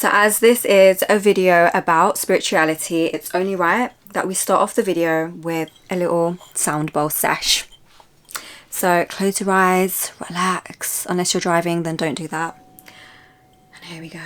So as this is a video about spirituality, it's only right that we start off the video with a little sound bowl sesh. So close your eyes, relax. Unless you're driving, then don't do that. And here we go.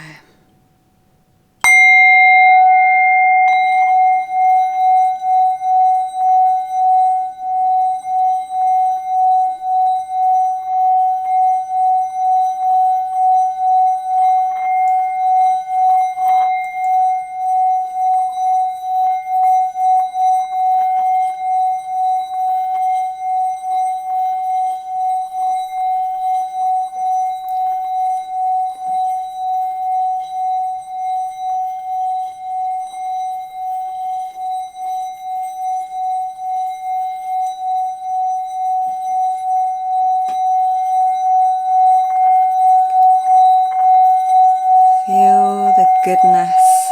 Feel the goodness,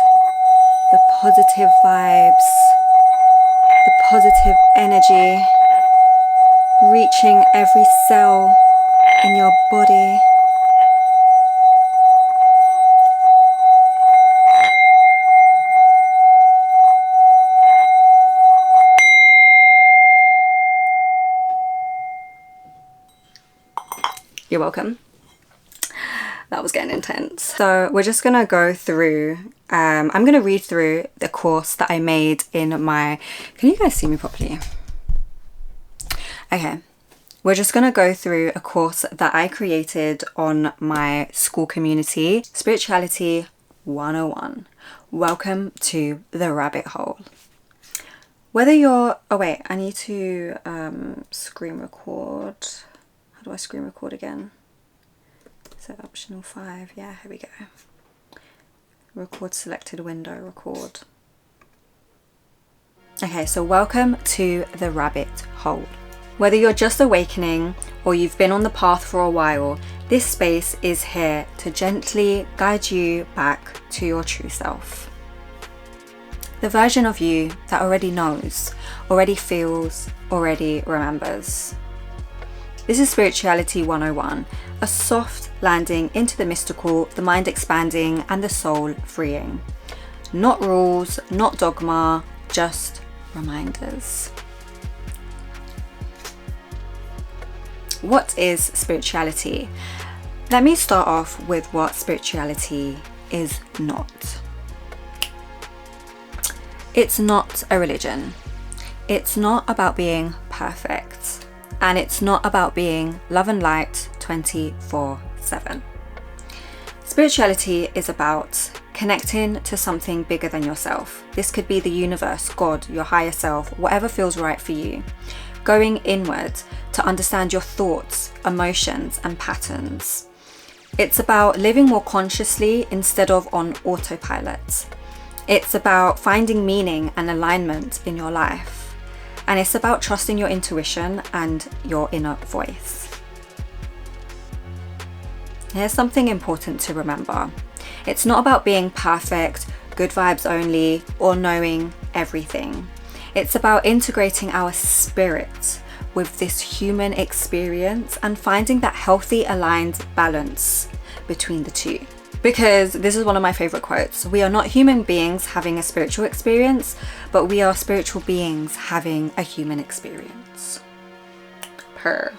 the positive vibes, the positive energy reaching every cell in your body. You're welcome. That was getting intense. So we're just gonna go through, I'm gonna read through the course that I made in my, can you guys see me properly? Okay, we're just gonna go through a course that I created on my Skool community, Spirituality 101. Welcome to the rabbit hole. Whether you're, oh wait, I need to screen record. How do I screen record again? So optional 5, yeah, here we go. Record selected window, record. Okay, so welcome to the rabbit hole. Whether you're just awakening or you've been on the path for a while, this space is here to gently guide you back to your true self. The version of you that already knows, already feels, already remembers. This is Spirituality 101, a soft landing into the mystical, the mind expanding, and the soul freeing. Not rules, not dogma, just reminders. What is spirituality? Let me start off with what spirituality is not. It's not a religion. It's not about being perfect. And it's not about being love and light 24/7. Spirituality is about connecting to something bigger than yourself. This could be the universe, God, your higher self, whatever feels right for you. Going inward to understand your thoughts, emotions, and patterns. It's about living more consciously instead of on autopilot. It's about finding meaning and alignment in your life. And it's about trusting your intuition and your inner voice. Here's something important to remember. It's not about being perfect, good vibes only, or knowing everything. It's about integrating our spirit with this human experience and finding that healthy, aligned balance between the two. Because this is one of my favorite quotes. We are not human beings having a spiritual experience, but we are spiritual beings having a human experience. Purr.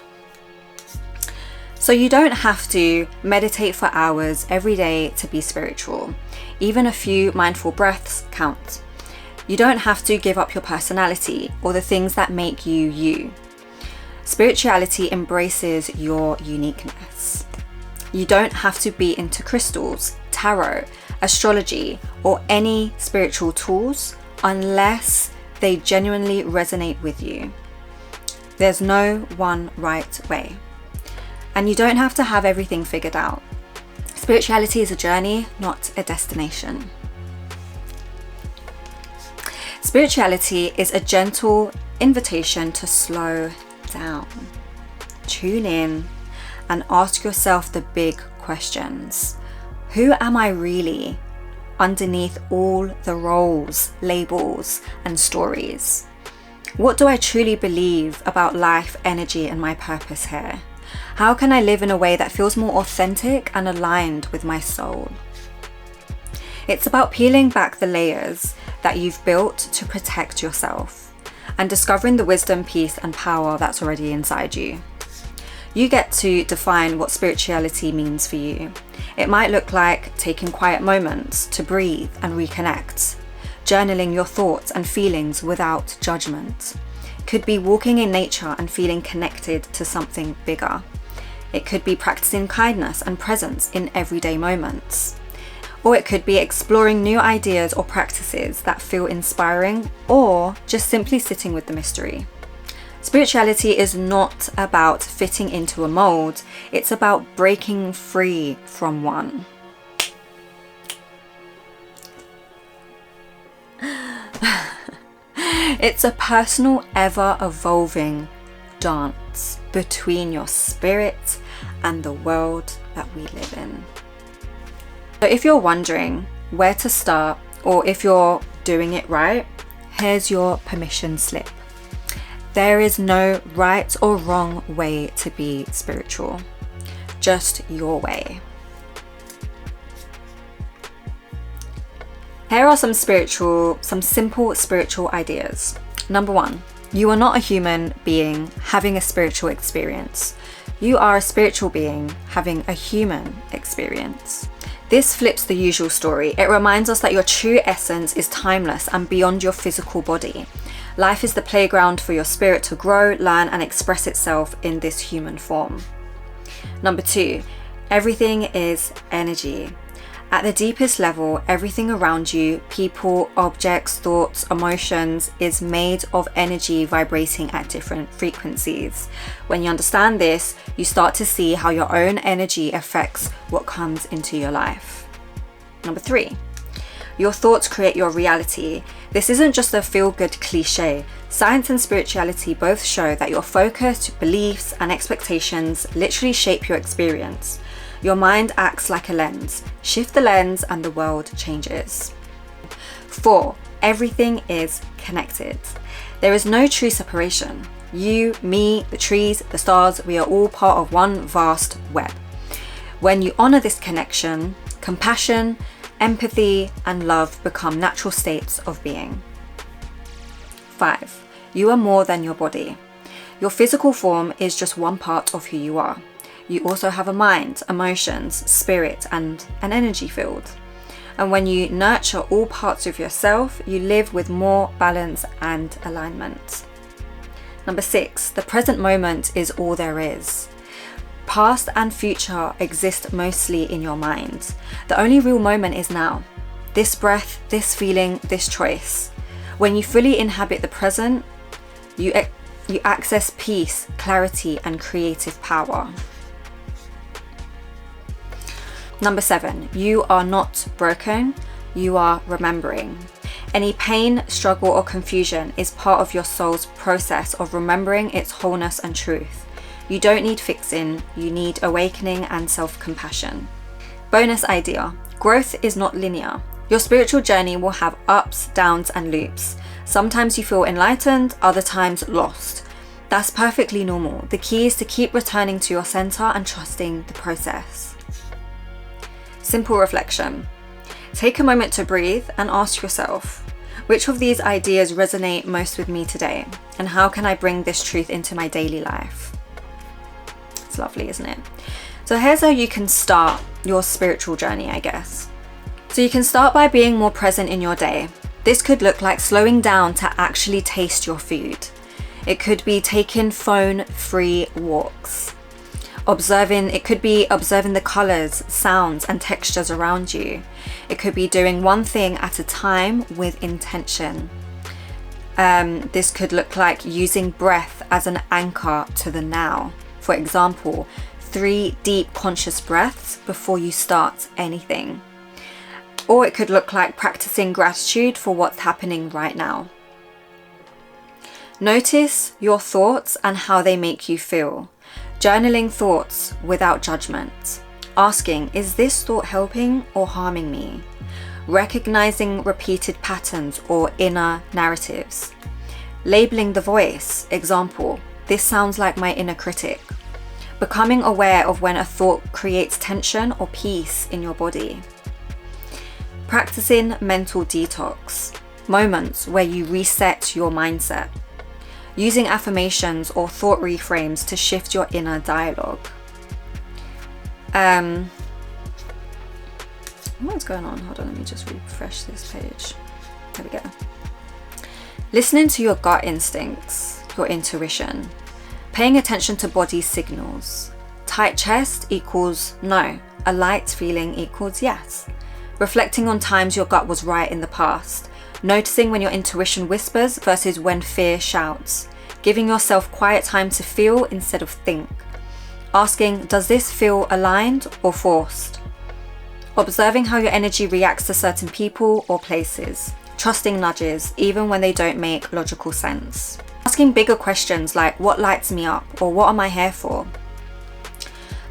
So you don't have to meditate for hours every day to be spiritual. Even a few mindful breaths count. You don't have to give up your personality or the things that make you you. Spirituality embraces your uniqueness. You don't have to be into crystals, tarot, astrology, or any spiritual tools unless they genuinely resonate with you. There's no one right way. And you don't have to have everything figured out. Spirituality is a journey, not a destination. Spirituality is a gentle invitation to slow down. Tune in and ask yourself the big questions. Who am I really underneath all the roles, labels, and stories? What do I truly believe about life, energy, and my purpose here? How can I live in a way that feels more authentic and aligned with my soul? It's about peeling back the layers that you've built to protect yourself and discovering the wisdom, peace, and power that's already inside you. You get to define what spirituality means for you. It might look like taking quiet moments to breathe and reconnect, journaling your thoughts and feelings without judgment. It could be walking in nature and feeling connected to something bigger. It could be practicing kindness and presence in everyday moments. Or it could be exploring new ideas or practices that feel inspiring, or just simply sitting with the mystery. Spirituality is not about fitting into a mold, it's about breaking free from one. It's a personal, ever-evolving dance between your spirit and the world that we live in. So if you're wondering where to start, or if you're doing it right, here's your permission slip. There is no right or wrong way to be spiritual, just your way. Here are some simple spiritual ideas. Number 1, you are not a human being having a spiritual experience. You are a spiritual being having a human experience. This flips the usual story. It reminds us that your true essence is timeless and beyond your physical body. Life is the playground for your spirit to grow, learn, and express itself in this human form. Number 2, everything is energy. At the deepest level, everything around you, people, objects, thoughts, emotions, is made of energy vibrating at different frequencies. When you understand this, you start to see how your own energy affects what comes into your life. Number 3, your thoughts create your reality. This isn't just a feel-good cliche. Science and spirituality both show that your focus, beliefs, and expectations literally shape your experience. Your mind acts like a lens. Shift the lens and the world changes. 4, everything is connected. There is no true separation. You, me, the trees, the stars, we are all part of one vast web. When you honor this connection, compassion, empathy, and love become natural states of being. 5, you are more than your body. Your physical form is just one part of who you are. You also have a mind, emotions, spirit, and an energy field. And when you nurture all parts of yourself, you live with more balance and alignment. Number 6, the present moment is all there is. Past and future exist mostly in your mind. The only real moment is now. This breath, this feeling, this choice. When you fully inhabit the present, you access peace, clarity, and creative power. Number 7, you are not broken, you are remembering. Any pain, struggle, or confusion is part of your soul's process of remembering its wholeness and truth. You don't need fixing, you need awakening and self-compassion. Bonus idea, growth is not linear. Your spiritual journey will have ups, downs, and loops. Sometimes you feel enlightened, other times lost. That's perfectly normal. The key is to keep returning to your center and trusting the process. Simple reflection. Take a moment to breathe and ask yourself, which of these ideas resonate most with me today? And how can I bring this truth into my daily life? It's lovely, isn't it? So here's how you can start your spiritual journey, I guess. So you can start by being more present in your day. This could look like slowing down to actually taste your food. It could be taking phone-free walks. It could be observing the colors, sounds, and textures around you. It could be doing one thing at a time with intention. This could look like using breath as an anchor to the now. For example, 3 deep conscious breaths before you start anything. Or it could look like practicing gratitude for what's happening right now. Notice your thoughts and how they make you feel. Journaling thoughts without judgment. Asking, is this thought helping or harming me? Recognizing repeated patterns or inner narratives. Labeling the voice. Example, this sounds like my inner critic. Becoming aware of when a thought creates tension or peace in your body. practicing mental detox, moments where you reset your mindset, using affirmations or thought reframes to shift your inner dialogue. What's going on? Hold on, let me just refresh this page. There we go. Listening to your gut instincts, your intuition, paying attention to body signals. Tight chest equals no, a light feeling equals yes. Reflecting on times your gut was right in the past, noticing when your intuition whispers versus when fear shouts, giving yourself quiet time to feel instead of think, asking, does this feel aligned or forced? Observing how your energy reacts to certain people or places, trusting nudges even when they don't make logical sense. Asking bigger questions like what lights me up or what am I here for?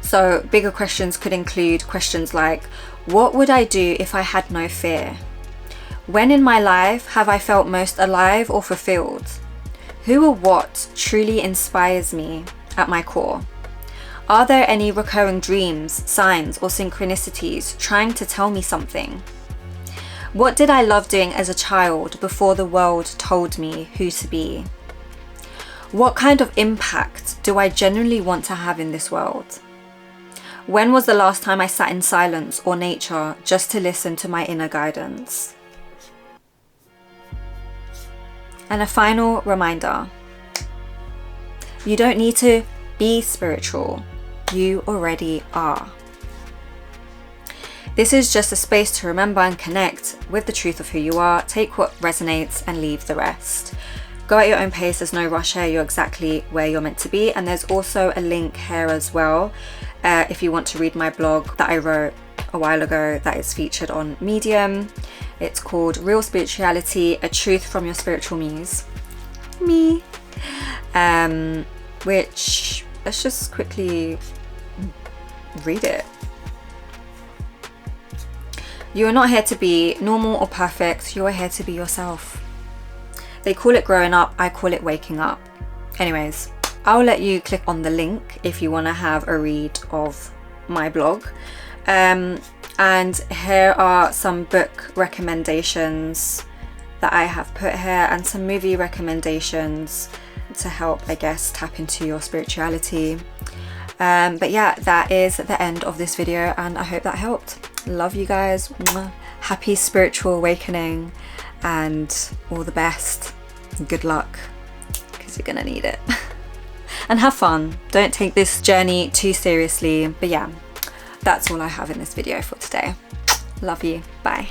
So bigger questions could include questions like, what would I do if I had no fear? When in my life have I felt most alive or fulfilled? Who or what truly inspires me at my core? Are there any recurring dreams, signs, or synchronicities trying to tell me something? What did I love doing as a child before the world told me who to be? What kind of impact do I genuinely want to have in this world? When was the last time I sat in silence or nature just to listen to my inner guidance? And a final reminder, you don't need to be spiritual, you already are. This is just a space to remember and connect with the truth of who you are, take what resonates and leave the rest. Go at your own pace, there's no rush here, you're exactly where you're meant to be. And there's also a link here as well, if you want to read my blog that I wrote a while ago that is featured on Medium. It's called Real Spirituality, A Truth from Your Spiritual Muse. Me. Which, let's just quickly read it. You are not here to be normal or perfect, you are here to be yourself. They call it growing up, I call it waking up. Anyways, I'll let you click on the link if you want to have a read of my blog. And here are some book recommendations that I have put here and some movie recommendations to help, I guess, tap into your spirituality. But yeah, that is the end of this video and I hope that helped. Love you guys. Happy spiritual awakening and all the best. Good luck, because you're gonna need it. And have fun. Don't take this journey too seriously. But yeah, that's all I have in this video for today. Love you. Bye.